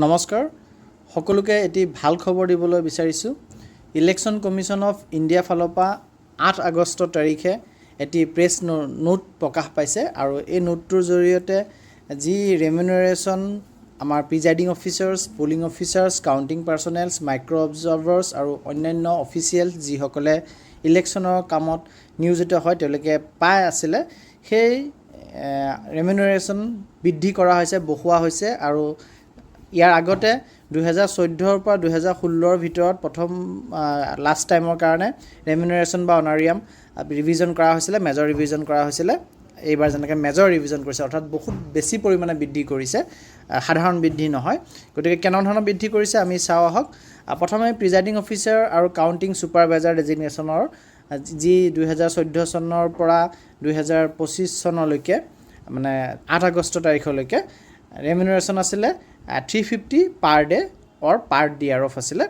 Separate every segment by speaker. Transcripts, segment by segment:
Speaker 1: নমস্কাৰ সকলোকে এটি ভাল খবৰ দিবলৈ বিচাৰিছোঁ ইলেকশ্যন কমিশ্যন অফ ইণ্ডিয়া ফালৰ পৰা 8 আগষ্ট তাৰিখে এটি প্ৰেছ নোট প্ৰকাশ পাইছে আৰু এই নোটটোৰ জৰিয়তে যি ৰেমিনাৰেশ্যন আমাৰ presiding officers polling officers counting personnel micro' observers আৰু অন্যান্য অফিচিয়েল যিসকলে ইলেকশ্যনৰ কামত নিয়োজিত হয় তেওঁলোকে পাই আছিলে সেই ৰেমিনাৰেশ্যন বৃদ্ধি কৰা হৈছে বঢ়োৱা হৈছে আৰু ইয়াৰ আগতে 2014 পৰা 2016 ভিতৰত প্ৰথম লাষ্ট টাইমৰ কাৰণে ৰেমিনাৰেশ্যন বা অনাৰিয়াম ৰিভিজন কৰা হৈছিলে মেজৰ ৰিভিজন কৰা হৈছিলে এইবাৰ যেনেকৈ মেজৰ ৰিভিজন কৰিছে অৰ্থাৎ বহুত বেছি পৰিমাণে বৃদ্ধি কৰিছে সাধাৰণ বৃদ্ধি নহয় গতিকে কেনে ধৰণৰ বৃদ্ধি কৰিছে আমি চাওঁ আহক প্ৰথমে প্ৰিজাইডিং অফিচাৰ আৰু কাউণ্টিং ছুপাৰভাইজাৰ ডেজিগনেশ্যনৰ যি 2014 চনৰ পৰা 2025 চনলৈকে মানে 8 আগষ্ট তাৰিখলৈকে ৰেমিনাৰেশ্যন আছিলে 350 per day or per dear of আছিলে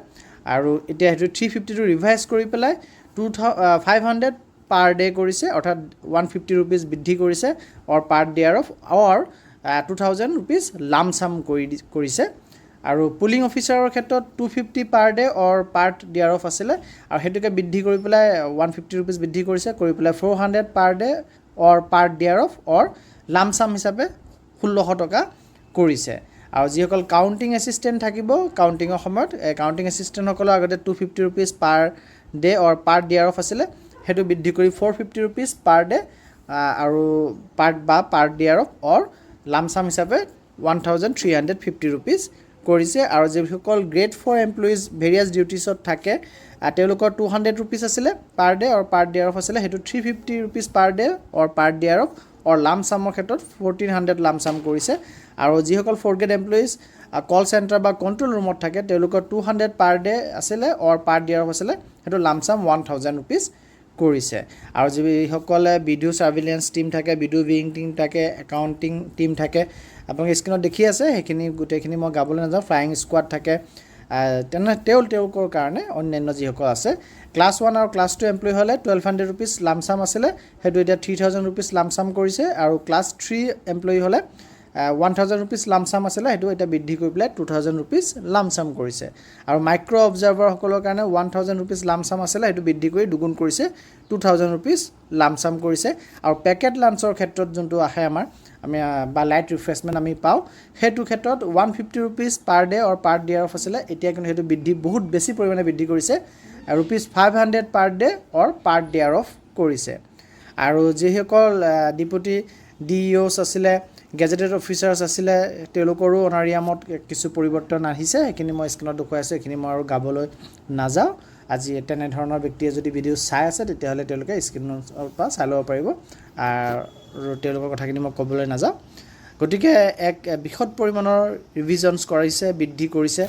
Speaker 1: আৰু এতিয়া সেইটো 350 টো ৰিভাইজ কৰি পেলাই 500 পাৰ ডে কৰিছে অৰ্থাৎ 150 रुपीस বৃদ্ধি কৰিছে or per dear of or 2000 rupees lump sum কৰিছে আৰু পুলিং অফিচাৰৰ ক্ষেত্ৰত 250 per day or per dear of আছিলে আৰু হেতুকে বৃদ্ধি কৰি পেলাই 150 रुपीस বৃদ্ধি কৰিছে কৰি পেলাই 400 per day or per dear of or lump sum হিচাপে 1600 টকা কৰিছে আৰু যিসকল কাউণ্টিং এছিষ্টেণ্ট থাকিব কাউণ্টিঙৰ সময়ত কাউণ্টিং এছিষ্টেণ্টসকলৰ আগতে 250 rupees per day or per dear of আছিলে হেতু বৃদ্ধি কৰি 450 रुपीस পাৰ ডে আৰু per dear of or lump sum হিচাপে 1350 रुपीस কৰিছে আৰু যিসকল গ্ৰেড 4 এমপ্লয়িজ ভেৰিয়াছ ডিউটিছত থাকে তেওঁলোকৰ 200 रुपीस আছিলে per day or per dear of আছিলে হেতু 350 rupees per day or per dear of or লামসামৰ ক্ষেত্ৰত 1400 লামসাম কৰিছে আৰু যিসকল 4 গ্ৰেড এমপ্লয়িজ কল চেণ্টাৰ বা কণ্ট্ৰল ৰুমত থাকে তেওঁলোকৰ 200 পাৰ ডে আছিলে অৰ পাৰ ডিয়াৰ অফ আছিলে হেতু লামসাম 1000 रुपीस কৰিছে আৰু যিসকলে ভিডিঅ' ছাৰ্ভিলেঞ্চ টিম থাকে ভিডিঅ' ভিউইং টিম থাকে একাউণ্টিং টিম থাকে আপোনালোকে স্ক্ৰীনত দেখি আছে সেইখিনি গোটেইখিনি মই গাবলৈ নাযাওঁ ফ্লাইং স্কোৱাড থাকে তেওঁলোকৰ কাৰণে অন্যান্য যিসকল আছে ক্লাছ 1 আৰু ক্লাছ 2 এমপ্লয়ি হ'লে 1200 रुपीस লামসাম আছিলে হেতু এতিয়া 3000 रुपीस লামসাম কৰিছে আৰু ক্লাছ 3 এমপ্লয়ি হ'লে 1000 रुपीस লামসাম আছিলে হেতু এটা বৃদ্ধি কৰি পেলাই 2000 रुपीस লামসাম কৰিছে আৰু মাইক্ৰ' অবজাৰ্ভাৰ সকলৰ কাৰণে 1000 रुपीस লামসাম আছিলে হেতু বৃদ্ধি কৰি দুগুণ কৰিছে 2000 रुपीस লামসাম কৰিছে আৰু পেকেট লাঞ্চৰ ক্ষেত্ৰত যোনটো আহে আমাৰ আমি বা লাইট ৰিফ্ৰেছমেণ্ট আমি পাওঁ হেতু ক্ষেত্ৰত 150 rupees per day or per dear of আছিলে এতিয়া কিন্তু হেতু বৃদ্ধি বহুত বেছি পৰিমাণে বৃদ্ধি কৰিছে rupees 500 per day or per dear of কৰিছে আৰু যিসকল ডিপুটি ডিইঅ'ছ আছিলে গেজেটেড অফিচাৰ্ছ আছিলে তেওঁলোকৰো অনাৰিয়ামত কিছু পৰিৱৰ্তন আহিছে সেইখিনি মই স্ক্ৰীনত দেখুৱাই আছোঁ এইখিনি মই আৰু গাবলৈ নাযাওঁ আজি তেনেধৰণৰ ব্যক্তিয়ে যদি ভিডিঅ' চাই আছে তেতিয়াহ'লে তেওঁলোকে স্ক্ৰীনৰ পৰা চাই ল'ব পাৰিব আৰু তেওঁলোকৰ কথাখিনি মই ক'বলৈ নাযাওঁ গতিকে এক বৃহৎ পৰিমাণৰ ৰিভিজনছ কৰিছে বৃদ্ধি কৰিছে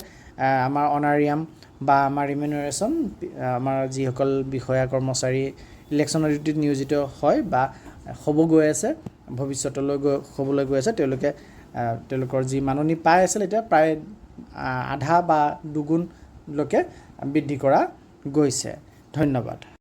Speaker 1: আমাৰ অনাৰিয়াম বা আমাৰ ৰিমিনাৰেশ্যন আমাৰ যিসকল বিষয়া কৰ্মচাৰী ইলেকশ্যনৰ ডিউটিত নিয়োজিত হয় বা হ'ব গৈ আছে ভৱিষ্যতলৈ হ'বলৈ গৈ আছে তেওঁলোকৰ যি মাননি পাই আছিল এতিয়া প্ৰায় আধা বা দুগুণলৈকে বৃদ্ধি কৰা গৈছে ধন্যবাদ